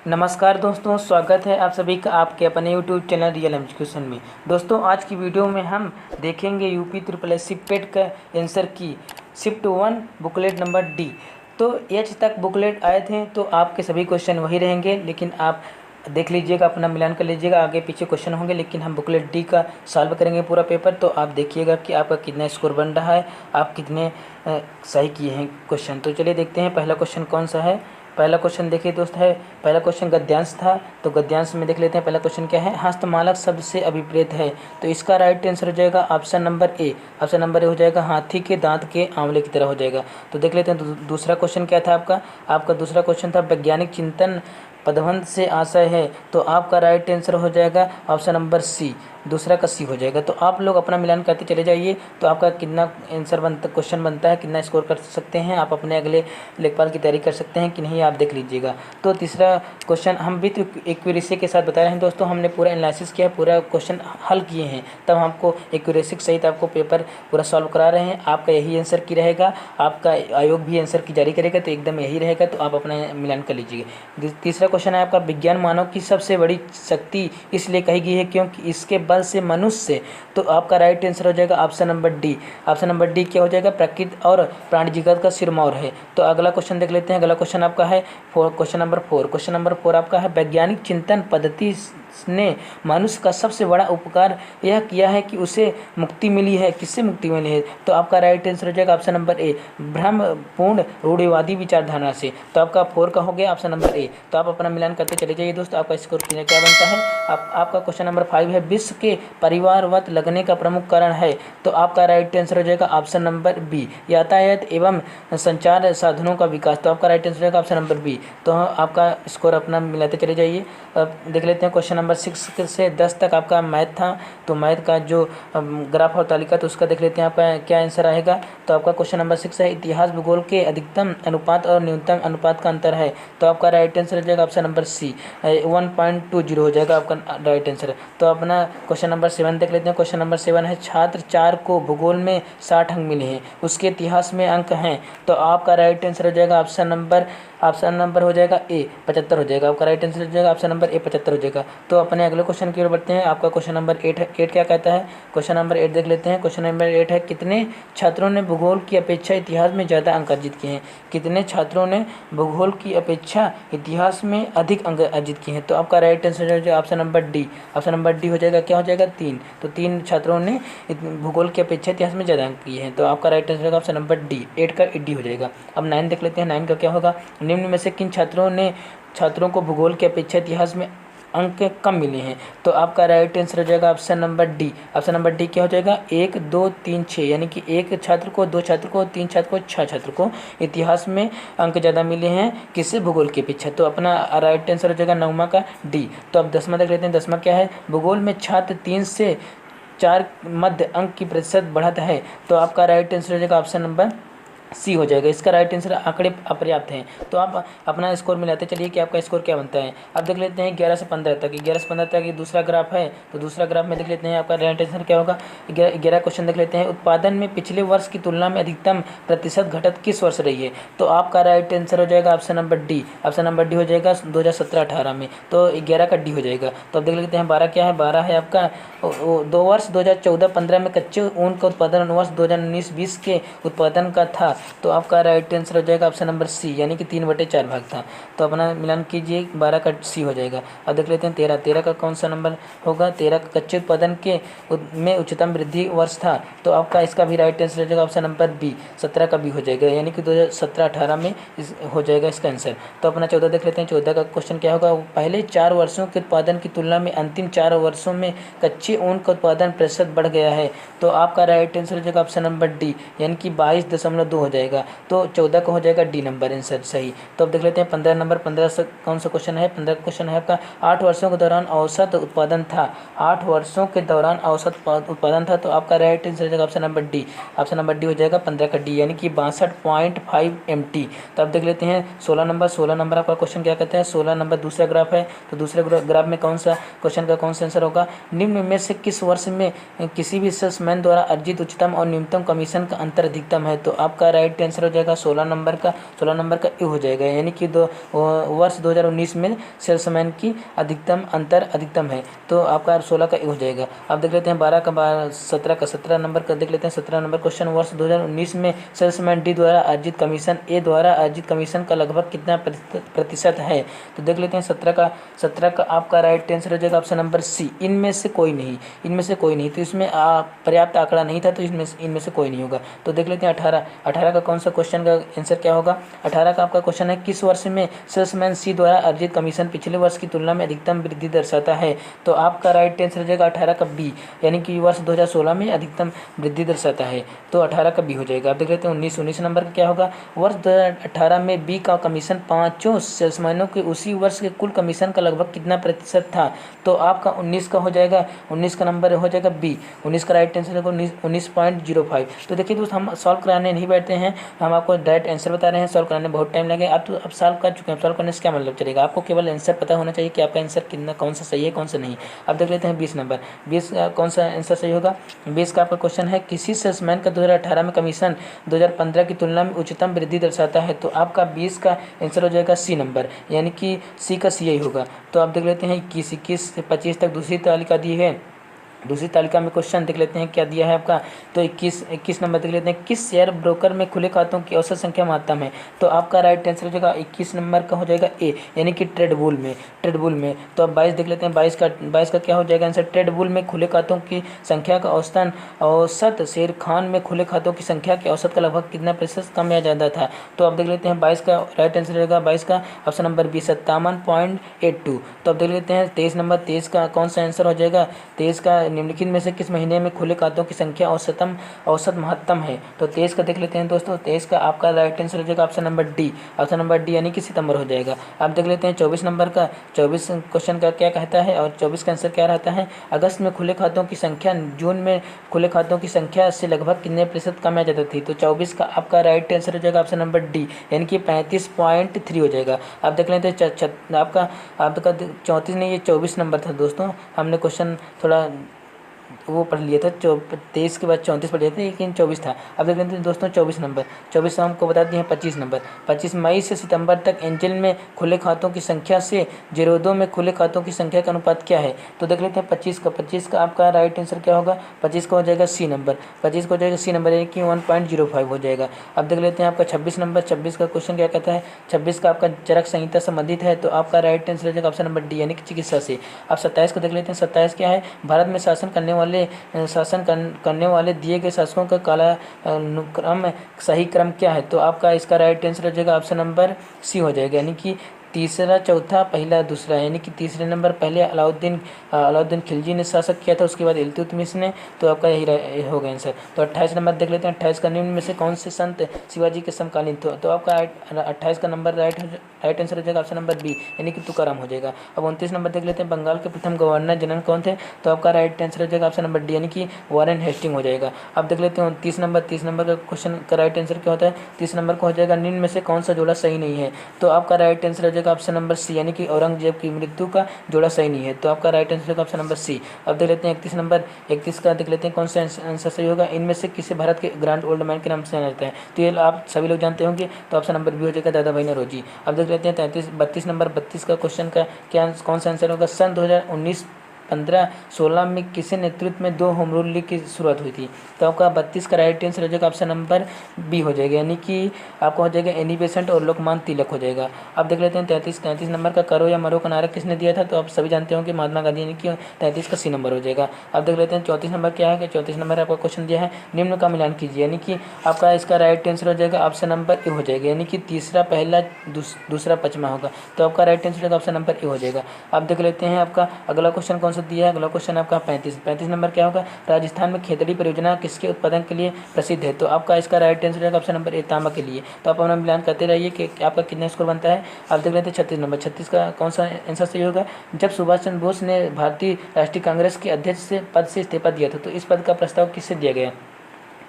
नमस्कार दोस्तों, स्वागत है आप सभी का आपके अपने यूट्यूब चैनल रियल एजुकेशन में। दोस्तों, आज की वीडियो में हम देखेंगे यूपी ट्रिपल एस सी पेट का आंसर की शिफ्ट 1 बुकलेट नंबर डी। तो एच तक बुकलेट आए थे तो आपके सभी क्वेश्चन वही रहेंगे, लेकिन आप देख लीजिएगा, अपना मिलान कर लीजिएगा, आगे पीछे क्वेश्चन होंगे, लेकिन हम बुकलेट डी का सॉल्व करेंगे पूरा पेपर। तो आप देखिएगा कि आपका कितना स्कोर बन रहा है, आप कितने सही किए हैं क्वेश्चन। तो चलिए देखते हैं पहला क्वेश्चन कौन सा है। पहला क्वेश्चन देखिए दोस्त है, पहला क्वेश्चन गद्यांश था। तो गद्यांश में देख लेते हैं पहला क्वेश्चन क्या है। हस्तमालक शब्द से अभिप्रेत है, तो इसका राइट आंसर हो जाएगा ऑप्शन नंबर ए। ऑप्शन नंबर ए हो जाएगा हाथी के दांत के आंवले की तरह हो जाएगा। तो देख लेते हैं दूसरा क्वेश्चन क्या था आपका दूसरा क्वेश्चन था वैज्ञानिक चिंतन पदवंत से आशय है, तो आपका राइट आंसर हो जाएगा ऑप्शन नंबर सी। दूसरा का सी हो जाएगा। तो आप लोग अपना मिलान करते चले जाइए, तो आपका कितना आंसर बनता क्वेश्चन बनता है, कितना स्कोर कर सकते हैं आप, अपने अगले लेखपाल की तैयारी कर सकते हैं कि नहीं, आप देख लीजिएगा। तो तीसरा क्वेश्चन हम भी तो एक्यूरेसी के साथ बता रहे हैं दोस्तों, हमने पूरा एनालिसिस किया, पूरा क्वेश्चन हल किए हैं, तब हमको एक्यूरेसी सहित आपको पेपर पूरा सॉल्व करा रहे हैं। आपका यही आंसर की रहेगा, आपका आयोग भी आंसर की जारी करेगा, तो एकदम यही रहेगा। तो आप अपना मिलान कर लीजिएगा। तीसरा क्वेश्चन है आपका विज्ञान मानव की सबसे बड़ी शक्ति इसलिए कही गई है क्योंकि इसके बल से मनुष्य। तो आपका राइट आंसर हो जाएगा option number D. Option number D क्या हो जाएगा, प्रकृति और प्राणी जगत का सिरमौर है। तो अगला क्वेश्चन देख लेते हैं। अगला क्वेश्चन आपका है क्वेश्चन नंबर 4। क्वेश्चन नंबर 4 आपका है वैज्ञानिक चिंतन पद्धति ने मनुष्य का सबसे बड़ा उपकार यह किया है कि उसे मुक्ति मिली है। किससे मुक्ति मिली है? तो आपका राइट आंसर हो जाएगा ऑप्शन नंबर ए, भ्रमपूर्ण रूढ़िवादी विचारधारा से। तो आपका 4 का हो गया ऑप्शन नंबर ए। तो आप अपना मिलान करते चले जाइए दोस्तों, आपका स्कोर क्या बनता है। आपका क्वेश्चन नंबर 5 है विश्व के परिवारवत लगने का प्रमुख कारण है। तो आपका राइट आंसर हो जाएगा ऑप्शन नंबर बी, यातायात एवं संचार साधनों का विकास। तो आपका राइट आंसर हो जाएगा ऑप्शन नंबर बी। तो आपका स्कोर अपना मिलाते चले जाइए। अब देख लेते हैं क्वेश्चन नंबर 6 से 10 तक आपका मैथ था। तो मैथ का जो ग्राफ और तालिका, तो उसका देख लेते हैं आपका क्या आंसर आएगा। तो आपका क्वेश्चन नंबर 6 है इतिहास भूगोल के अधिकतम अनुपात और न्यूनतम अनुपात का अंतर है। तो आपका राइट आंसर हो जाएगा ऑप्शन नंबर सी, 1.20 हो जाएगा आपका राइट आंसर। तो अपना क्वेश्चन नंबर 7 देख लेते हैं। क्वेश्चन नंबर 7 है छात्र 4 को भूगोल में 60 अंक मिले हैं, उसके इतिहास में अंक हैं। तो आपका राइट आंसर हो जाएगा ऑप्शन नंबर हो जाएगा ए, 75 हो जाएगा। आपका राइट आंसर हो जाएगा ऑप्शन नंबर ए, 75 हो जाएगा। तो अपने अगले क्वेश्चन की ओर बढ़ते हैं। आपका क्वेश्चन नंबर 8 है। 8 क्या कहता है? क्वेश्चन नंबर 8 देख लेते हैं। क्वेश्चन नंबर 8 है कितने छात्रों ने भूगोल की अपेक्षा इतिहास में ज़्यादा अंक अर्जित किए हैं? कितने छात्रों ने भूगोल की अपेक्षा इतिहास में अधिक अंक अर्जित किए हैं? तो आपका राइट आंसर हो जाएगा option number D. Option number D हो जाएगा, क्या हो जाएगा, 3। तो 3 छात्रों ने भूगोल की अपेक्षा इतिहास में ज़्यादा अंक किए हैं। तो आपका राइट आंसर होगा ऑप्शन नंबर डी, 8 का डी हो जाएगा। अब 9 देख लेते हैं। 9 का क्या होगा, निम्न में से किन छात्रों को भूगोल की अपेक्षा इतिहास में अंक कम मिले हैं? तो आपका राइट आंसर हो जाएगा option number D. Option number D क्या हो जाएगा, 1, 2, 3, 6, यानी कि 1 छात्र को, 2 छात्र को, 3 छात्र को, 6 छात्र को इतिहास में अंक ज़्यादा मिले हैं, किससे, भूगोल की अपेक्षा। तो अपना राइट आंसर हो जाएगा 9वां का डी। तो अब 10वां देख लेते हैं। 10वां क्या है, भूगोल में छात्र 3 से 4 मध्य अंक की प्रतिशत बढ़त है। तो आपका राइट आंसर हो जाएगा ऑप्शन नंबर सी हो जाएगा। इसका राइट आंसर आंकड़े अपर्याप्त हैं। तो आप अपना स्कोर मिलाते चलिए कि आपका स्कोर क्या बनता है। अब देख लेते हैं 11 से 15 तक। 11 से 15 तक ये दूसरा ग्राफ है। तो दूसरा ग्राफ में देख लेते हैं आपका राइट आंसर क्या होगा। 11 क्वेश्चन देख लेते हैं। उत्पादन में पिछले वर्ष की तुलना में अधिकतम प्रतिशत घटत किस वर्ष रही है? तो आपका राइट आंसर हो जाएगा option number D. Option number D हो जाएगा 2017-18 में। तो 11 का डी हो जाएगा। तो अब देख लेते हैं 12 क्या है। 12 है आपका 2 वर्ष 2014-15 में कच्चे ऊन का उत्पादन वर्ष 2019-20 के उत्पादन का था। तो आपका राइट आंसर हो जाएगा ऑप्शन नंबर सी, यानी कि 3/4 भाग था। तो अपना मिलान कीजिए, 12 का सी हो जाएगा। अब देख लेते हैं 13 का कौन सा नंबर होगा। 13 का कच्चे उत्पादन में उच्चतम वृद्धि वर्ष था। तो आपका इसका भी राइट आंसर हो जाएगा ऑप्शन नंबर बी, 17 का बी हो जाएगा, यानी कि 2017-18 में हो जाएगा इसका आंसर। तो अपना 14 देख लेते हैं। 14 का क्वेश्चन क्या होगा, पहले 4 वर्षों के उत्पादन की तुलना में अंतिम 4 वर्षों में कच्चे ऊन का उत्पादन प्रतिशत बढ़ गया है। तो आपका राइट आंसर हो जाएगा ऑप्शन नंबर डी, यानी कि 22.2 हो जाएगा। तो 14 का हो जाएगा डी नंबर आंसर सही। तो अब देख लेते हैं 15 नंबर। 15 से कौन सा क्वेश्चन है। 15 क्वेश्चन है आपका 8 वर्षों के दौरान औसत उत्पादन था। 8 वर्षों के दौरान औसत उत्पादन था। तो आपका राइट आंसर हो जाएगा option number D. Option number D हो जाएगा 15 का डी, यानी कि 62.5 MT। तो अब देख लेते हैं 16 नंबर। 16 नंबर आपका क्वेश्चन क्या कहता है। 16 नंबर दूसरा ग्राफ है। तो दूसरे ग्राफ में कौन सा क्वेश्चन का कौन सा आंसर होगा, निम्न में से किस वर्ष में किसी भी सेल्समैन द्वारा अर्जित उच्चतम और न्यूनतम कमीशन का अंतर अधिकतम है? तो आपका राइट आंसर हो जाएगा 16 नंबर का ए हो जाएगा, यानी कि वर्ष 2019 में सेल्समैन की अधिकतम है, तो आपका 16 का ए हो जाएगा। अब देख लेते हैं 17 नंबर का देख लेते हैं। 17 नंबर क्वेश्चन, वर्ष 2019 में सेल्समैन डी द्वारा अर्जित कमीशन ए द्वारा अर्जित कमीशन का लगभग कितना प्रतिशत है? तो देख लेते हैं 17 का आपका राइट आंसर हो जाएगा ऑप्शन नंबर सी, इनमें से कोई नहीं। तो इसमें पर्याप्त आंकड़ा नहीं था, तो इनमें से कोई नहीं होगा। तो देख लेते हैं 18 का कौन सा क्वेश्चन का आंसर क्या होगा? 18 का आपका क्वेश्चन है, किस वर्ष में सेल्समैन सी द्वारा अर्जित कमीशन पिछले वर्ष की तुलना में अधिकतम वृद्धि दर्शाता है? तो आपका राइट आंसर हो जाएगा 18 का बी, यानी कि वर्ष 2016 में अधिकतम वृद्धि दर्शाता है, तो 18 का बी हो जाएगा। आप देख लेते हैं 19 नंबर का क्या होगा? वर्ष 2018 में बी का कमीशन पाँचों सेल्समैनों के उसी वर्ष के कुल कमीशन का लगभग कितना प्रतिशत था? तो आपका 19 का हो जाएगा, 19 का नंबर हो जाएगा बी, 19 का राइट आंसर होगा 19.05। तो देखिए दोस्त, हम सॉल्व कराने नहीं बैठते हैं, हम आपको डायरेक्ट आंसर बता रहे हैं। सॉल्व कराने बहुत टाइम लगे, आप तो अब सॉल्व कर चुके हैं, सॉल्व करने से क्या मतलब चलेगा? आपको केवल आंसर पता होना चाहिए कि आपका आंसर कितना, कौन सा सही है कौन सा नहीं। अब देख लेते हैं 20 नंबर। 20 कौन सा आंसर सही होगा? 20 का आपका क्वेश्चन है, किसी सेल्समैन का 2018 में कमीशन 2015 की तुलना में उच्चतम वृद्धि दर्शाता है? तो आपका 20 का आंसर हो जाएगा सी नंबर, यानी कि सी का सी ही होगा। तो आप देख लेते हैं 21 से 25 तक दूसरी तालिका दी है। दूसरी तालिका में क्वेश्चन देख लेते हैं क्या दिया है आपका। तो 21 नंबर देख लेते हैं, किस शेयर ब्रोकर में खुले खातों की औसत संख्या महत्तम है? तो आपका राइट आंसर हो जाएगा 21 नंबर का हो जाएगा ए, यानी कि ट्रेडबुल में। तो अब 22 देख लेते हैं, 22 का क्या हो जाएगा आंसर? ट्रेडबुल में खुले खातों की संख्या का औसत शेर खान में खुले खातों की संख्या के औसत का लगभग कितना प्रतिशत कम या ज़्यादा था? तो अब देख लेते हैं 22 का राइट आंसर रहेगा 22 का ऑप्शन नंबर बी 57.82। तो अब देख लेते हैं 23 नंबर। 23 का कौन सा आंसर हो जाएगा? 23 का निम्नलिखित में से किस महीने में खुले खातों की संख्या औसत महत्तम है? तो 23 का देख लेते हैं दोस्तों। 23 का आपका राइट आंसर हो जाएगा ऑप्शन नंबर डी, यानी कि सितंबर हो जाएगा। अब देख लेते हैं 24 नंबर का। 24 क्वेश्चन का क्या कहता है और 24 का आंसर क्या रहता है? अगस्त में खुले खातों की संख्या जून में खुले खातों की संख्या से लगभग कितने प्रतिशत कम या ज़्यादा थी? तो 24 का आपका राइट आंसर हो जाएगा ऑप्शन नंबर डी, यानी कि 35.3 हो जाएगा। अब देख लेते हैं आपका 34 नहीं, ये 24 नंबर था दोस्तों। हमने क्वेश्चन थोड़ा वो पढ़ लिया था, 23 के बाद 34 पढ़ लिया था, लेकिन 24 था। अब देख लेते हैं दोस्तों 24 हमको बता दिए हैं। 25 नंबर, 25 मई से सितंबर तक एंजल में खुले खातों की संख्या से 02 में खुले खातों की संख्या का अनुपात क्या है? तो देख लेते हैं 25 का आपका राइट आंसर क्या होगा? 25 का हो जाएगा सी नंबर, 25 का हो जाएगा सी नंबर, यानी कि 1.05 हो जाएगा। अब देख लेते हैं आपका 26 नंबर। 26 का क्वेश्चन क्या कहता है? 26 का आपका चरक संहिता संबंधित है, तो आपका राइट आंसर हो जाएगा ऑप्शन नंबर डी, यानी कि चिकित्सा से। अब 27 को देख लेते हैं। 27 क्या है? भारत में शासन करने वाले दिए गए शासकों का कालानुक्रम सही क्रम क्या है? तो आपका इसका राइट आंसर हो जाएगा ऑप्शन नंबर सी हो जाएगा, यानी कि तीसरा चौथा पहला दूसरा, यानी कि तीसरे नंबर पहले अलाउद्दीन खिलजी ने शासक किया था, उसके बाद इल्तुतमिश ने, तो आपका यही होगा आंसर। तो 28 नंबर देख लेते हैं। 28 का निम्न में से कौन से संत शिवाजी के समकालीन? तो आपका 28 का नंबर राइट आंसर हो जाएगा ऑप्शन नंबर बी, यानी कि तुकाराम हो जाएगा। अब 29 नंबर देख लेते हैं, बंगाल के प्रथम गवर्नर जनरल कौन थे? तो आपका राइट आंसर हो जाएगा ऑप्शन नंबर डी, यानी कि वॉरेन हेस्टिंग हो जाएगा। अब देख लेते हैं 30 नंबर का क्वेश्चन का राइट आंसर क्या होता है? 30 नंबर का हो जाएगा, निम्न में से कौन सा जोड़ा सही नहीं है? तो आपका राइट आंसर हो जाएगा ऑप्शन नंबर सी, यानी कि औरंगजेब की मृत्यु का जोड़ा सही नहीं है, तो आपका राइट आंसर होगा ऑप्शन नंबर सी। अब देख लेते हैं 31 का देख लेते हैं कौन सा आंसर सही होगा? इनमें से किसे भारत के ग्रैंड ओल्ड मैन के नाम से जाना जाता है? तो ये आप सभी लोग जानते होंगे, तो ऑप्शन नंबर बी हो जाएगा दादा भाई नौरोजी। अब देख लेते हैं 32 नंबर। 32 का क्वेश्चन का क्या कौन सा आंसर होगा? सन 2019 15-16 में किसी नेतृत्व में 2 होम रूल लीग की शुरुआत हुई थी? तो आपका 32 का राइट आंसर हो जाएगा ऑप्शन नंबर बी हो जाएगा, यानी कि आपका हो जाएगा एनी बेसेंट और लोकमान तिलक हो जाएगा। अब देख लेते हैं 33 नंबर का, करो या मरो का नारा किसने दिया था? तो आप सभी जानते होंगे महात्मा गांधी, यानी कि 33 का सी नंबर हो जाएगा। अब देख लेते हैं 34 नंबर क्या है कि 34 नंबर आपका क्वेश्चन दिया है, निम्न का मिलान कीजिए, यानी कि आपका इसका राइट आंसर हो जाएगा ऑप्शन नंबर ए हो जाएगा, यानी कि तीसरा पहला दूसरा पचमा होगा, तो आपका राइट आंसर होगा ऑप्शन नंबर ए हो जाएगा। अब देख लेते हैं आपका अगला क्वेश्चन कौन सा दिया है? अगला क्वेश्चन आपका 35 नंबर क्या होगा? राजस्थान में खेतड़ी परियोजना किसके उत्पादन के लिए प्रसिद्ध है? तो आपका इसका राइट आंसर रहेगा ऑप्शन नंबर ए तांबा के लिए। तो आप अपना मिलान करते रहिए कि आपका कितना स्कोर बनता है। आप देख लेते हैं 36 नंबर। 36 का कौन सा आंसर सही होगा? जब सुभाष चंद्र बोस ने भारतीय राष्ट्रीय कांग्रेस के अध्यक्ष पद से इस्तीफा दिया था, तो इस पद का प्रस्ताव किससे दिया गया?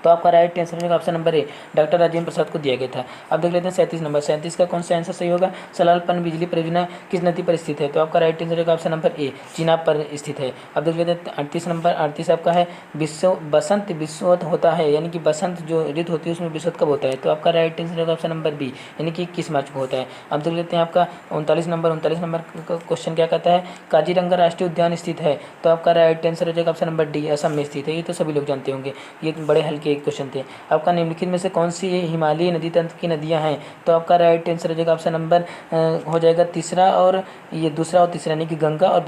तो आपका राइट आंसर हो जाएगा option number A, doctor Rajendra Prasad को दिया गया था। अब देख लेते हैं 37 नंबर। 37 का कौन सा आंसर सही होगा? सलाल बिजली परियोजना किस नदी पर स्थित है? तो आपका राइट आंसर होगा ऑप्शन नंबर ए, चिनाब पर स्थित है। अब देख लेते हैं 38 नंबर। 38 आपका है बसंत विश्वत होता है, यानी कि बसंत जो ऋतु होती है उसमें विश्वत कब होता है? तो आपका राइट आंसर होगा ऑप्शन नंबर बी, यानी कि 21 मार्च को होता है। अब देख लेते हैं आपका 39 नंबर। 39 नंबर का क्वेश्चन क्या कहता है? काजीरंगा राष्ट्रीय उद्यान स्थित है। तो आपका राइट आंसर हो जाएगा ऑप्शन नंबर डी, असम में स्थित है। ये तो सभी लोग जानते होंगे, ये बड़े हल्के क्वेश्चन थे। आपका निम्नलिखित में से कौन सी हिमालयी नदी तंत्र की नदियां हैं? तो आपका राइट आंसर हो जाएगा ऑप्शन नंबर हो जाएगा तीसरा और ये दूसरा और तीसरा, यानी कि गंगा और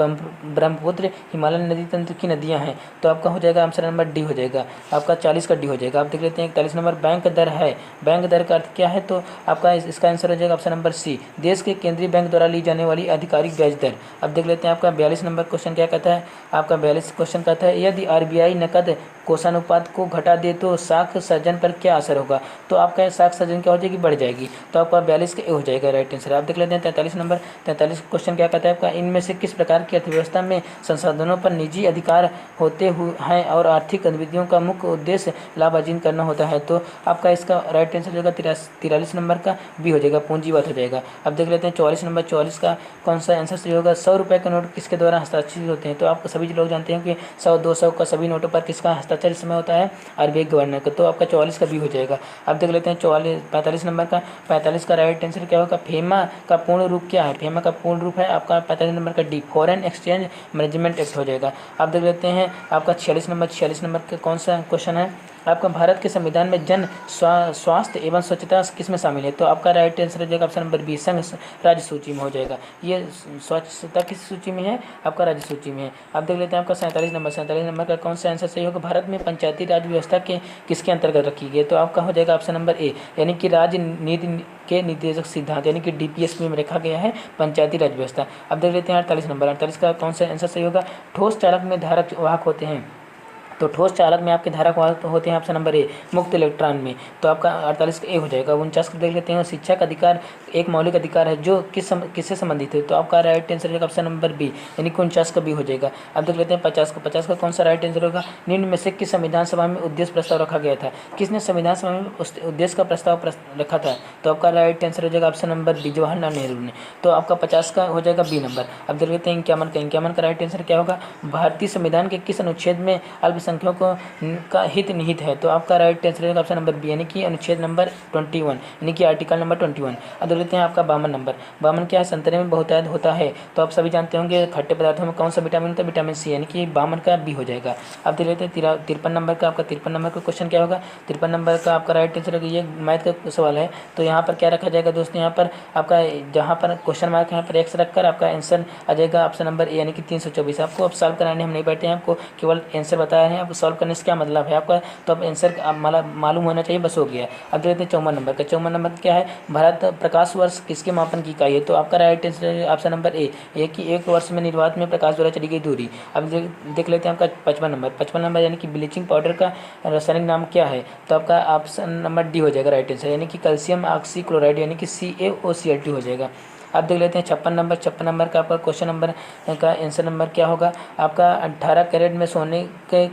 ब्रह्मपुत्र हिमालय नदी तंत्र की नदियां हैं। तो आपका हो जाएगा ऑप्शन नंबर डी हो जाएगा, आपका 40 का डी हो जाएगा। आप देख लेते हैं 41 नंबर। बैंक दर है, बैंक दर का अर्थ क्या है? तो आपका इसका आंसर हो जाएगा ऑप्शन नंबर सी, देश के केंद्रीय बैंक द्वारा ली जाने वाली आधिकारिक ब्याज दर। अब देख लेते हैं आपका 42 नंबर क्वेश्चन क्या कहता है? आपका 42 क्वेश्चन कहता है यदि आरबीआई नकद कोषानुपात को घटा दे तो साख सृजन पर क्या असर होगा? तो आपका साख सृजन क्या हो जाएगी? बढ़ जाएगी। तो आपका 42 का ए हो जाएगा राइट आंसर। आप देख लेते हैं 43 नंबर। 43 क्वेश्चन क्या कहता है आपका? इनमें से किस प्रकार की अर्थव्यवस्था में संसाधनों पर निजी अधिकार होते हुए हैं और आर्थिक गतिविधियों का मुख्य उद्देश्य लाभ अर्जित करना होता है? तो आपका इसका राइट आंसर हो जाएगा 43 नंबर का बी हो जाएगा, पूंजीवाद हो जाएगा। अब देख लेते हैं 44 नंबर। 44 का कौन सा आंसर सही होगा? 100 रुपये के नोट किसके द्वारा हस्ताक्षरित होते हैं? तो आप सभी लोग जानते हैं कि 100, 200 का सभी नोटों पर किसका हस्ताक्षर इस समय होता है? आरबीआई गवर्नर का। तो आपका 44 का बी हो जाएगा। अब देख लेते हैं 45 नंबर का। 45 का राइट आंसर क्या होगा? फेमा का पूर्ण रूप क्या है? फेमा का पूर्ण रूप है आपका 45 नंबर का D, foreign exchange management act हो जाएगा। अब देख लेते हैं आपका 46 नंबर। 46 नंबर का कौन सा क्वेश्चन है? आपका भारत के संविधान में जन स्वास्थ्य एवं स्वच्छता किस में शामिल है? तो आपका राइट आंसर हो जाएगा ऑप्शन नंबर बी, संघ राज्य सूची में हो जाएगा। ये स्वच्छता किस सूची में है? आपका राज्य सूची में है। अब देख लेते हैं आपका 47 नंबर। 47 नंबर का कौन सा आंसर सही होगा? भारत में पंचायती राज व्यवस्था के किसके अंतर्गत रखी गई है? तो आपका हो जाएगा ऑप्शन नंबर ए, यानी कि राज्य नीति के निर्देशक सिद्धांत, यानी कि डीपीएस में रखा गया है पंचायती राज व्यवस्था। अब देख लेते हैं 48 नंबर। 48 का कौन सा आंसर सही होगा? ठोस चालक में धारक वाहक होते हैं। तो ठोस चालक में आपके धारक वाहक होते हैं ऑप्शन नंबर ए, मुक्त इलेक्ट्रॉन में। तो आपका 48 का ए हो जाएगा। 49 को देख लेते हैं। शिक्षा का अधिकार एक मौलिक अधिकार है जो किससे संबंधित है? तो आपका राइट आंसर होगा ऑप्शन नंबर बी, यानी कि 49 का बी हो जाएगा। अब देख लेते हैं 50 का। 50 का कौन सा राइट आंसर होगा? निम्न में से किस संविधान सभा में उद्देश्य प्रस्ताव रखा गया था? किसने संविधान सभा में उद्देश्य का प्रस्ताव रखा था? तो आपका राइट आंसर हो जाएगा option number D, Jawaharlal Nehru ने। तो आपका 50 का हो जाएगा बी नंबर। अब देख लेते हैं 51 का। 51 का राइट आंसर क्या होगा? भारतीय संविधान के किस अनुच्छेद में अल्पसंख्यकों का हित निहित है? तो आपका राइट आंसर है ऑप्शन नंबर बी, यानी कि अनुच्छेद नंबर 21, यानी कि आर्टिकल नंबर 21। अब देख लेते हैं आपका 52 नंबर। 52 क्या है? संतरे में बहुतायत होता है। तो आप सभी जानते होंगे खट्टे पदार्थों में कौन सा विटामिन होता है? विटामिन सी, यानी कि 52 का बी हो जाएगा। अब देख लेते हैं 53 नंबर का। आपका 53 नंबर का क्वेश्चन क्या होगा? 53 नंबर का आपका राइट आंसर है, ये मैथ का सवाल है। तो यहाँ पर क्या रखा जाएगा दोस्तों? यहाँ पर आपका जहाँ पर क्वेश्चन मार्क यहाँ पर एक्स रखकर आपका आंसर आ जाएगा ऑप्शन नंबर ए, यानी कि 324। आपको अब सॉल्व कराने हम नहीं बैठे हैं, आपको केवल आंसर बताया है। आपको सॉल्व करने से क्या मतलब है आपका? तो अब आंसर मालूम होना चाहिए, बस हो गया। अब देखते हैं 54 नंबर का। 54 नंबर क्या है? भारत प्रकाश वर्ष किसके मापन की इकाई है? तो आपका राइट आंसर ऑप्शन नंबर ए, कि एक वर्ष में निर्वात में प्रकाश द्वारा चली गई दूरी। अब देख लेते हैं आपका 55 नंबर। 55 नंबर यानी कि ब्लीचिंग पाउडर का रासायनिक नाम क्या है? तो आपका ऑप्शन नंबर डी हो जाएगा राइट आंसर, यानी कि कैल्शियम ऑक्सीक्लोराइड, यानी कि CaOCl2 हो जाएगा। अब देख लेते हैं 56 नंबर। 56 नंबर का आपका क्वेश्चन नंबर का आंसर नंबर क्या होगा? आपका 18 कैरेट में सोने के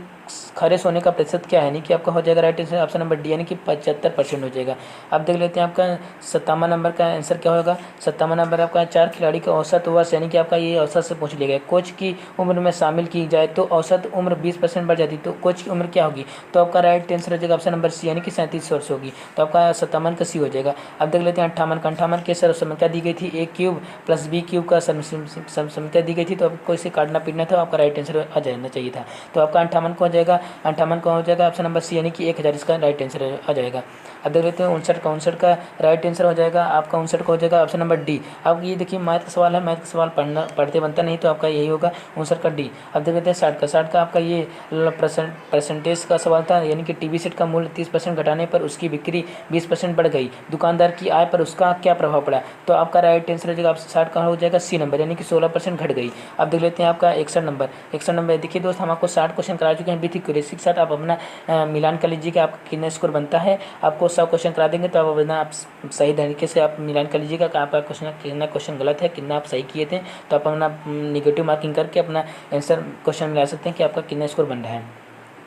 खरे सोने का प्रतिशत क्या है? यानी कि आपका हो जाएगा right answer option number D, यानी कि 75% हो जाएगा। अब देख लेते हैं आपका 57 नंबर का आंसर क्या होगा? 57 नंबर आपका 4 खिलाड़ी का औसत वर्ष, यानी कि आपका ये औसत से पूछ लिया गया। कोच की उम्र में शामिल की जाए तो औसत उम्र 20% बढ़ जाती, तो कोच की उम्र क्या होगी? तो आपका राइट आंसर हो जाएगा ऑप्शन नंबर सी, यानी कि 37 वर्ष होगी। तो आपका 57 का सी हो जाएगा। अब देख लेते हैं 58 का। 58 के सर्वसम्मति दी गई थी a³ + b³ का सर्वसम्मति दी गई थी। तो आपको इसे काटना पीटना था, आपका राइट आंसर आ जाना चाहिए था। तो आपका 58 को हो जाएगा, 58 को हो जाएगा ऑप्शन नंबर सी, यानी कि 1000 इसका राइट आंसर आ जाएगा। अब देख लेते हैं 59 का। 59 का राइट आंसर हो जाएगा आपका 59 को हो जाएगा ऑप्शन नंबर डी। अब ये देखिए मैथ का सवाल है, मैथ का सवाल पढ़ते बनता नहीं, तो आपका यही होगा 59 का डी। अब देख लेते हैं 60 का। 60 का आपका ये परसेंटेज का सवाल था, यानी कि टीवी सेट का मूल्य 30% घटाने पर उसकी बिक्री 20% बढ़ गई, दुकानदार की आय पर उसका क्या प्रभाव पड़ा? तो आपका राइट आंसर हो जाएगा 60 का हो जाएगा सी नंबर, यानी कि 16% घट गई। अब देख लेते हैं आपका 61 नंबर। 61 नंबर देखिए दोस्त, हम आपको 60 क्वेश्चन करा चुके हैं विथ एक्यूरेसी के साथ। आप अपना मिलान कर लीजिए कि आपका कितना स्कोर बनता है। आपको 100 क्वेश्चन करा देंगे, तो आप सही तरीके से आप मिलान कर लीजिएगा कि आपका कितना क्वेश्चन गलत है, कितना आप सही किए थे। तो आप अपना निगेटिव मार्किंग करके अपना आंसर क्वेश्चन मिला सकते हैं कि आपका कितना स्कोर बन रहा है।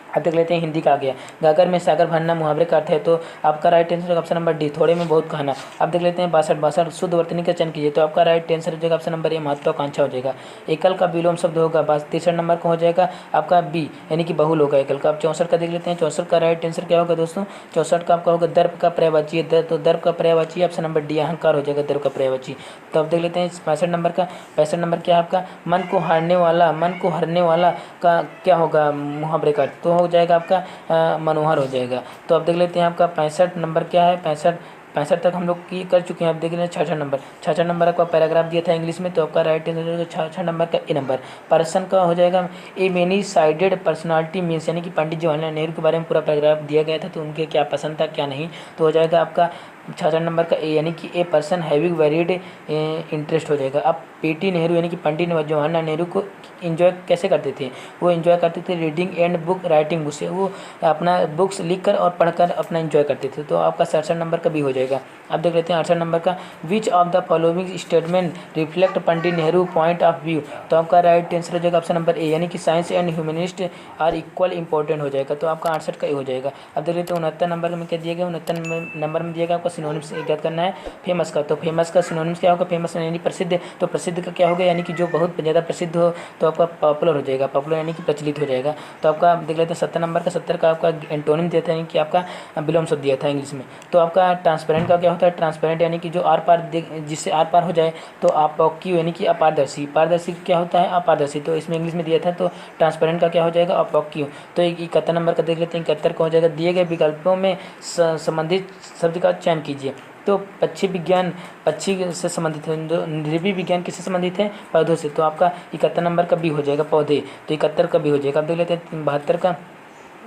अब देख लेते हैं हिंदी का आ गया। गागर में सागर भरना मुहावरे का अर्थ है, तो आपका right answer option number D, थोड़े में बहुत कहना। अब देख लेते हैं 62 शुद्ध वर्तनी का चयन कीजिए, तो आपका राइट आंसर हो जाएगा ऑप्शन नंबर ए, महत्वाकांक्षा हो जाएगा। एकल का विलोम शब्द होगा 63 नंबर का हो जाएगा आपका बी, यानी कि बहुल होगा एकल का। अब 64 का देख लेते हैं, 64 का राइट आंसर क्या होगा दोस्तों, 64 का आपका होगा दर्प का पर्यायवाची, तो दर्प का पर्यायवाची ऑप्शन नंबर डी, अहंकार हो जाएगा दर्प का पर्यायवाची। तो अब देख लेते हैं 65 नंबर का, 65 नंबर क्या है आपका, मन को हारने वाला, मन को हरने वाला का क्या होगा मुहावरे का, तो हो जाएगा आपका मनोहर हो जाएगा। तो अब देख लेते हैं आपका 65 नंबर क्या है, 65 तक हम लोग की कर चुके हैं। अब देख लेते हैं 66 नंबर आपका पैराग्राफ दिया था इंग्लिश में, तो आपका राइट आंसर 66 नंबर का ए नंबर। पर्सन का हो जाएगा ए मेनी साइडेड पर्सनालिटी मीन्स, यानी कि पंडित जवाहरलाल नेहरू के बारे में पूरा पैराग्राफ दिया गया था, तो उनके क्या पसंद था क्या नहीं, तो हो जाएगा आपका 66 नंबर का ए, यानी कि a person having varied interest हो जाएगा। अब पीटी नेहरू यानी कि पंडित जवाहरलाल नेहरू को इन्जॉय कैसे करते थे, वो इन्जॉय करते थे reading and book writing, book से वो अपना बुक्स लिख कर और पढ़कर अपना इन्जॉय करते थे, तो आपका 67 नंबर का भी हो जाएगा। अब देख लेते हैं 68 नंबर का, which of the following statement reflect Pandit Nehru point of view, तो आपका राइट आंसर हो जाएगा ऑप्शन नंबर ए, यानी कि science and humanist are equal important हो जाएगा, तो आपका 68 का ए हो जाएगा। अब देख लेते हैं 69 नंबर में क्या दिया गया, 69 नंबर में दिया गया आपका सिनोनिम्स याद करना है फेमस का, तो फेमस का सिनोनिम्स क्या होगा, फेमस यानी प्रसिद्ध, तो प्रसिद्ध का क्या होगा, यानी कि जो बहुत ज़्यादा प्रसिद्ध हो, तो आपका पॉपुलर हो जाएगा, पॉपुलर यानी कि प्रचलित हो जाएगा। तो आपका देख लेते हैं 70 नंबर का, 70 का आपका एंटोनिम दिया था, यानी कि आपका विलोम शब्द दिया था इंग्लिश में। तो आपका ट्रांसपेरेंट का क्या होता है, ट्रांसपेरेंट यानी कि जो आर पार जिससे आर पार हो जाए, तो अपॉक्यू यानी कि अपारदर्शी, पारदर्शी क्या होता है अपारदर्शी, तो इसमें इंग्लिश में दिया था, तो ट्रांसपेरेंट का क्या हो जाएगा अपॉक्यू। तो 71 नंबर का देख लेते हैं, 71 का हो जाएगा दिए गए विकल्पों में संबंधित शब्द का चयन कीजिए, तो पक्षी विज्ञान पक्षी से संबंधित है, नृवीय विज्ञान किससे संबंधित है, पौधों से, तो आपका 71 नंबर का भी हो जाएगा पौधे, तो 71 का भी हो जाएगा। अब देख लेते हैं 72 का,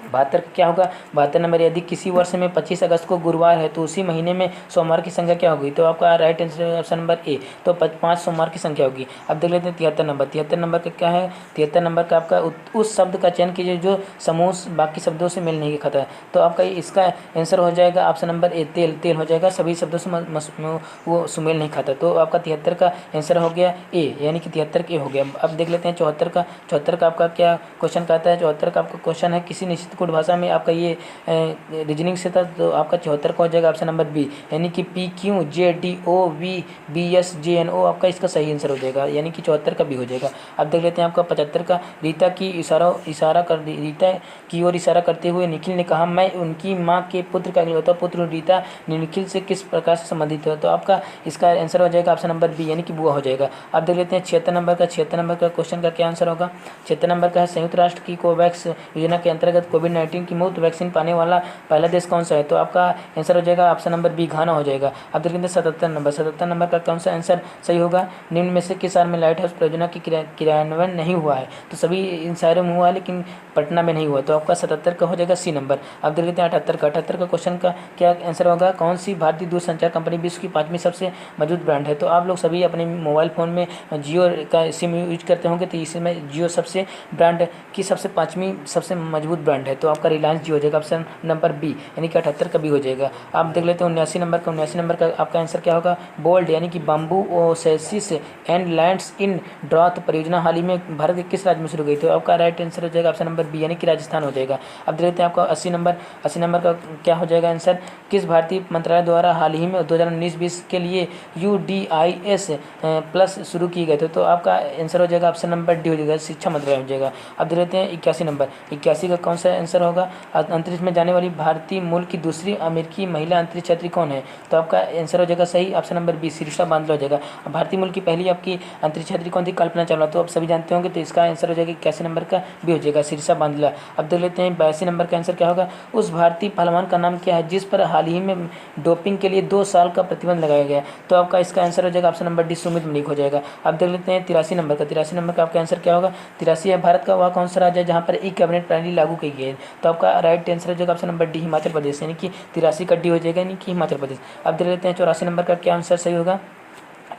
72 का क्या होगा, 72 नंबर यदि किसी वर्ष में 25 अगस्त को गुरुवार है, तो उसी महीने में सोमवार की संख्या क्या होगी, तो आपका राइट आंसर ऑप्शन नंबर ए, तो 5 सोमवार की संख्या होगी। अब देख लेते हैं 73 नंबर, 73 नंबर का क्या है, 73 नंबर का आपका उस शब्द का चयन कीजिए जो समूह बाकी शब्दों से मेल नहीं खाता है, तो आपका इसका आंसर हो जाएगा ऑप्शन नंबर ए, तेल, तेल हो जाएगा, सभी शब्दों से वो सुमेल नहीं खाता, तो आपका 73 का आंसर हो गया ए, यानी कि 73 के हो गया। अब देख लेते हैं 74 का, 74 का आपका क्या क्वेश्चन कहता है, 74 का आपका क्वेश्चन है किसी निश्चित कोड भाषा में आपका ये रीजनिंग से था, तो आपका 74 का हो जाएगा ऑप्शन नंबर बी, यानी कि PQJDOVBSJNO आपका इसका सही आंसर हो जाएगा, यानी कि 74 का भी हो जाएगा। अब देख लेते हैं आपका 75 का, रीता की ओर इशारा करते हुए निखिल ने कहा मैं उनकी माँ के पुत्र का इकलौता पुत्र, रीता निखिल से किस प्रकार से संबंधित है, तो आपका इसका आंसर हो जाएगा ऑप्शन नंबर बी, यानी कि बुआ हो जाएगा। अब देख लेते हैं 76 नंबर का, 76 नंबर का क्वेश्चन का क्या आंसर होगा, 76 नंबर का है संयुक्त राष्ट्र की कोवैक्स योजना के अंतर्गत कोविड-19 की मुफ्त वैक्सीन पाने वाला पहला देश कौन सा है, तो आपका आंसर हो जाएगा ऑप्शन नंबर बी, घाना हो जाएगा। अब देख लेते हैं 77 नंबर का कौन सा आंसर सही होगा, निम्न में से किस शहर में लाइट हाउस परियोजना की क्रियान्वयन नहीं हुआ है, तो सभी इन शहरों में हुआ है लेकिन पटना में नहीं हुआ, तो आपका 77 का हो जाएगा सी नंबर। अब देख लेते हैं 78 का क्वेश्चन का क्या आंसर होगा, कौन सी भारतीय दूरसंचार कंपनी विश्व की 5वीं सबसे मजबूत ब्रांड है, तो आप लोग सभी अपने मोबाइल फ़ोन में जियो का सिम यूज करते होंगे, तो इसमें जियो सबसे ब्रांड की 5वीं सबसे मजबूत ब्रांड है, तो आपका रिलायंस जियो हो जाएगा ऑप्शन नंबर बी, यानी कि 78 का भी हो जाएगा। आप देख लेते हैं 79 नंबर का, 79 नंबर का आपका आंसर क्या होगा, बोल्ड यानी कि bamboo ओसेसिस and lands in drought परियोजना हाल ही में भारत के किस राज्य में शुरू गई, तो आपका राइट आंसर हो जाएगा ऑप्शन नंबर बी, यानी कि राजस्थान हो जाएगा। अब देख लेते हैं आपका 80 नंबर का क्या हो जाएगा आंसर, किस भारतीय मंत्रालय द्वारा हाल ही में 2019-20 के लिए UDIS प्लस शुरू किए गए थे, तो आपका आंसर हो जाएगा ऑप्शन नंबर डी हो जाएगा, शिक्षा मंत्रालय हो जाएगा। अब देख लेते हैं 81 नंबर, 81 का कौन सा आंसर होगा, अंतरिक्ष में जाने वाली भारतीय मूल की दूसरी अमेरिकी महिला अंतरिक्ष यात्री कौन है, तो आपका आंसर हो जाएगा सही ऑप्शन नंबर बी, शीर्षा बांदला हो जाएगा। भारतीय मूल की पहली आपकी अंतरिक्ष यात्री कौन थी, कल्पना चावला, तो आप सभी जानते होंगे, तो इसका आंसर हो जाएगा 81 नंबर का भी हो जाएगा, शीर्षा बांदला। अब देख लेते हैं 82 नंबर का आंसर क्या होगा, उस भारतीय पहलवान का नाम क्या है जिस पर हाल ही में डोपिंग के लिए 2 साल का प्रतिबंध लगाया गया, तो आपका इसका आंसर हो जाएगा option number D, Sumit Malik हो जाएगा। अब देख लेते हैं 83 नंबर का, 83 नंबर का आपका आंसर क्या होगा, 83 है भारत का वह कौन सा राज्य है जहाँ पर ई कैबिनेट प्रणाली लागू की गई है, तो आपका राइट आंसर हो जाएगा option number D, Himachal Pradesh, यानी कि 83 का डी हो जाएगा, यानी कि हिमाचल प्रदेश। अब देख लेते हैं 84 नंबर का क्या आंसर सही होगा,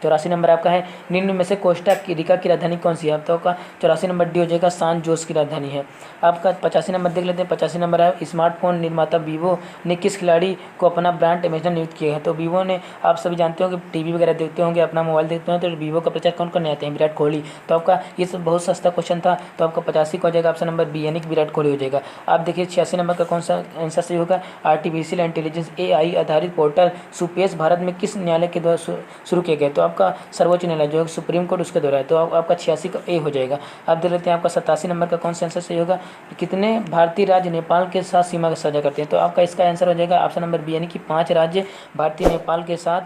84 नंबर आपका है निम्न में से कोस्टा रिका की राजधानी कौन सी है? तो आपका 84 नंबर डी हो जाएगा, सान जोस की राजधानी है। आपका 85 नंबर देख लेते हैं। 85 नंबर है स्मार्टफोन निर्माता वीवो ने किस खिलाड़ी को अपना ब्रांड एम्बेसडर नियुक्त किया है? तो वीवो ने, आप सभी जानते हो कि टीवी वगैरह देखते होंगे, अपना मोबाइल देखते हैं, तो वीवो का प्रचार कौन करने आते हैं? विराट कोहली। तो आपका ये सब बहुत सस्ता क्वेश्चन था, तो आपका 85 का हो जाएगा ऑप्शन नंबर बी यानी कि विराट कोहली हो जाएगा। आप देखिए 86 नंबर का कौन सा आंसर सही होगा? आर्टिफिशियल इंटेलिजेंस AI आधारित पोर्टल सुपेश भारत में किस न्यायालय के द्वारा शुरू किया गया? तो आपका सर्वोच्च न्यायालय जो है सुप्रीम कोर्ट, उसके द्वारा है। तो आपका 86 का ए हो जाएगा। आप देख लेते हैं आपका 87 नंबर का कौन सा आंसर सही होगा? कितने भारतीय राज्य नेपाल के साथ सीमा साझा करते हैं? तो आपका इसका आंसर हो जाएगा ऑप्शन नंबर बी यानी कि 5 राज्य भारतीय नेपाल के साथ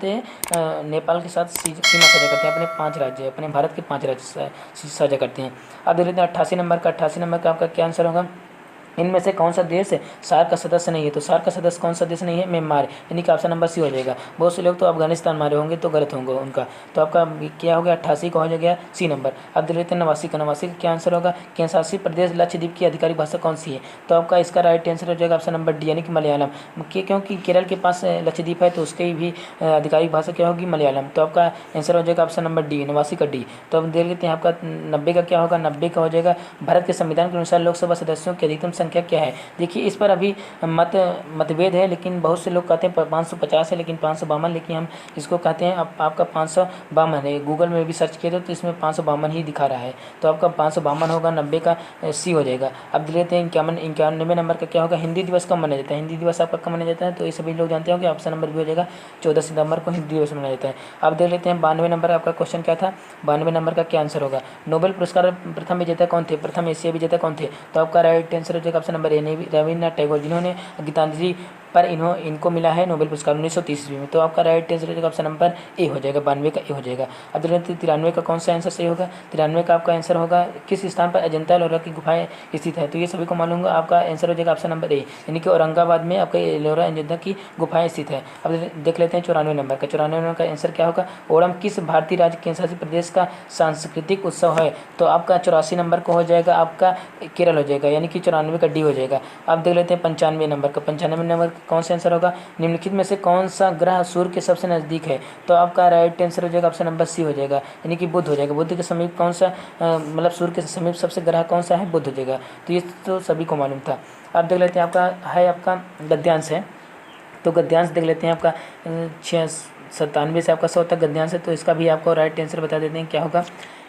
सीमा साझा करते हैं। अपने 5 राज्य, अपने भारत के 5 राज्य साझा करते हैं। अब देख लेते हैं 88 नंबर का। 88 नंबर का आपका क्या आंसर होगा? इनमें से कौन सा देश सार्क का सदस्य नहीं है? तो सार्क का सदस्य कौन सा देश नहीं है? म्यांमार, यानी कि ऑप्शन नंबर सी हो जाएगा। बहुत से लोग तो अफगानिस्तान मारे होंगे, तो गलत होंगे उनका। तो आपका क्या हो गया? 88 का हो गया सी नंबर। अब देख लेते हैं 89 का। 89 का क्या आंसर होगा? केंद्र शासित प्रदेश लक्षद्वीप की आधिकारिक भाषा कौन सी है? तो आपका इसका राइट आंसर हो जाएगा ऑप्शन नंबर डी यानी कि मलयालम। क्योंकि केरल के पास लक्षद्वीप है, तो उसकी भी आधिकारिक भाषा क्या होगी? मलयालम। तो आपका आंसर हो जाएगा ऑप्शन नंबर डी, 89 का डी। तो अब देख लेते हैं आपका 90 का क्या होगा? 90 का हो जाएगा भारत के संविधान के अनुसार लोकसभा सदस्यों की अधिकतम संख्या क्या है? देखिए इस पर अभी मतभेद है, लेकिन बहुत से लोग कहते हैं 550 है, लेकिन 552, लेकिन हम इसको कहते हैं आपका 552 है। गूगल में भी सर्च किया तो इसमें 552 ही दिखा रहा है। तो आपका 552 होगा, 90 का सी हो जाएगा। अब देख लेते हैं 91 नंबर का क्या होगा? हिंदी दिवस कब मनाया जाता है? हिंदी दिवस आपका कब मनाया जाता है? तो ये सभी लोग जानते हो कि ऑप्शन नंबर भी हो जाएगा 14 सितंबर को हिंदी दिवस मनाया जाता है। अब देख लेते हैं 92 नंबर आपका क्वेश्चन क्या था? 92 नंबर का क्या आंसर होगा? नोबेल पुरस्कार प्रथम विजेता कौन थे? प्रथम एशिया विजेता कौन थे? तो आपका राइट आंसर हो जाएगा ऑप्शन नंबर ए रविन्द्रनाथ टैगोर, जिन्होंने गीतांजलि पर इनको मिला है नोबेल पुरस्कार 1930 में। तो आपका राइट आंसर हो जाएगा ऑप्शन नंबर ए हो जाएगा, 92 का ए हो जाएगा। अब 93 का कौन सा आंसर सही होगा? 93 का आपका आंसर होगा किस स्थान पर अजंता एलोरा की गुफाएं स्थित है? तो ये सभी को मालूम होगा। आपका आंसर हो जाएगा ऑप्शन नंबर ए यानी कि औरंगाबाद में आपका एलोरा अजंता की गुफाएं स्थित है। अब देख लेते हैं 94 नंबर का। 94 नंबर का आंसर क्या होगा? ओणम किस भारतीय राज्य केंद्र शासित प्रदेश का सांस्कृतिक उत्सव है? तो आपका 84 नंबर को हो जाएगा आपका केरल हो जाएगा, यानी कि 94 का डी हो जाएगा। अब देख लेते हैं 95 नंबर का। 95 नंबर का कौन सा आंसर होगा? निम्नलिखित में से कौन सा ग्रह सूर्य के सबसे नज़दीक है? तो आपका राइट आंसर हो जाएगा ऑप्शन नंबर सी हो जाएगा, यानी कि बुध हो जाएगा। बुध के समीप कौन सा मतलब सूर्य के समीप सबसे ग्रह कौन सा है? बुध हो जाएगा। तो ये तो सभी को मालूम था। अब देख लेते हैं आपका गद्यांश है। तो गद्यांश देख लेते हैं आपका 97 से आपका 100 तक गद्यांश है। तो इसका भी आपको राइट आंसर बता देते हैं क्या होगा।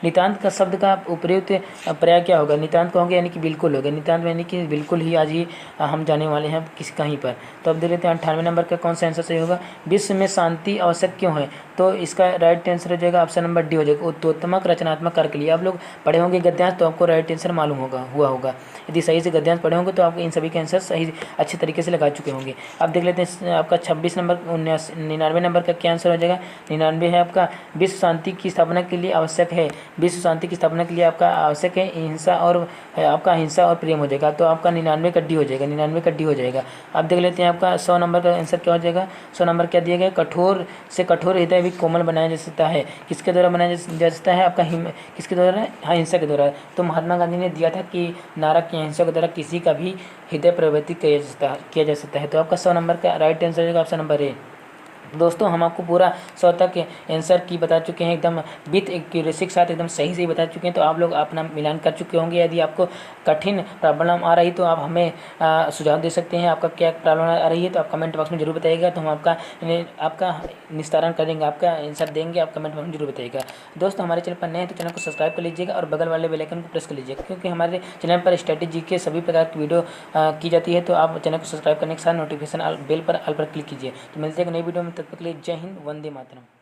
नितांत का शब्द का उपयुक्त पर्याय क्या होगा? नितांत का होगा यानी कि बिल्कुल होगा। नितांत यानी कि बिल्कुल ही आज ही हम जाने वाले हैं कहीं पर। तो अब देख लेते हैं 98 नंबर का कौन सा आंसर सही होगा? विश्व में शांति आवश्यक क्यों है? तो इसका राइट आंसर हो जाएगा ऑप्शन नंबर डी हो जाएगा, उत्तोत्तमक रचनात्मक कार्य के लिए। आप लोग पढ़े होंगे गद्यांश, तो आपको राइट आंसर मालूम हुआ होगा। यदि सही से गद्यांश पढ़े होंगे तो आप इन सभी के आंसर सही अच्छे तरीके से लगा चुके होंगे। अब देख लेते हैं आपका 26 नंबर 99 नंबर का क्या आंसर हो जाएगा? 99 है आपका विश्व शांति की स्थापना के लिए आवश्यक है। विश्व शांति की स्थापना के लिए आपका आवश्यक है हिंसा और प्रेम हो जाएगा। तो आपका 99 का डी हो जाएगा, 99 का डी हो जाएगा। अब देख लेते हैं आपका 100 नंबर का आंसर क्या हो जाएगा? 100 नंबर क्या दिया गया? कठोर से कठोर हृदय भी कोमल बनाया जा सकता है। किसके द्वारा बनाया जा सकता है? आपका किसके द्वारा? हाँ, हिंसा के द्वारा। तो महात्मा गांधी ने दिया था कि नारा की हिंसा के द्वारा किसी का भी हृदय परिवर्तित किया जा सकता है। तो आपका 100 नंबर का राइट आंसर होगा ऑप्शन नंबर ए। दोस्तों हम आपको पूरा 100 तक आंसर की बता चुके हैं, एकदम विथ एक्यूरेसी के साथ एकदम सही से बता चुके हैं। तो आप लोग अपना मिलान कर चुके होंगे। यदि आपको कठिन प्रॉब्लम आ रही तो आप हमें सुझाव दे सकते हैं। आपका क्या प्रॉब्लम आ रही है तो आप कमेंट बॉक्स में जरूर बताइएगा, तो हम आपका निस्तारण करेंगे, आपका आंसर देंगे। आप कमेंट बॉक्स में जरूर बताइएगा। दोस्तों हमारे चैनल पर नए हैं तो चैनल को सब्सक्राइब कर लीजिएगा और बगल वाले बेल आइकन को प्रेस कर लीजिएगा, क्योंकि हमारे चैनल पर स्ट्रेटेजी के सभी प्रकार की वीडियो की जाती है। तो आप चैनल को सब्सक्राइब करने के साथ नोटिफिकेशन बेल पर ऑल पर क्लिक कीजिए। तो मिलते हैं एक नई वीडियो में, तब तक के लिए जय हिंद, वंदे मातरम।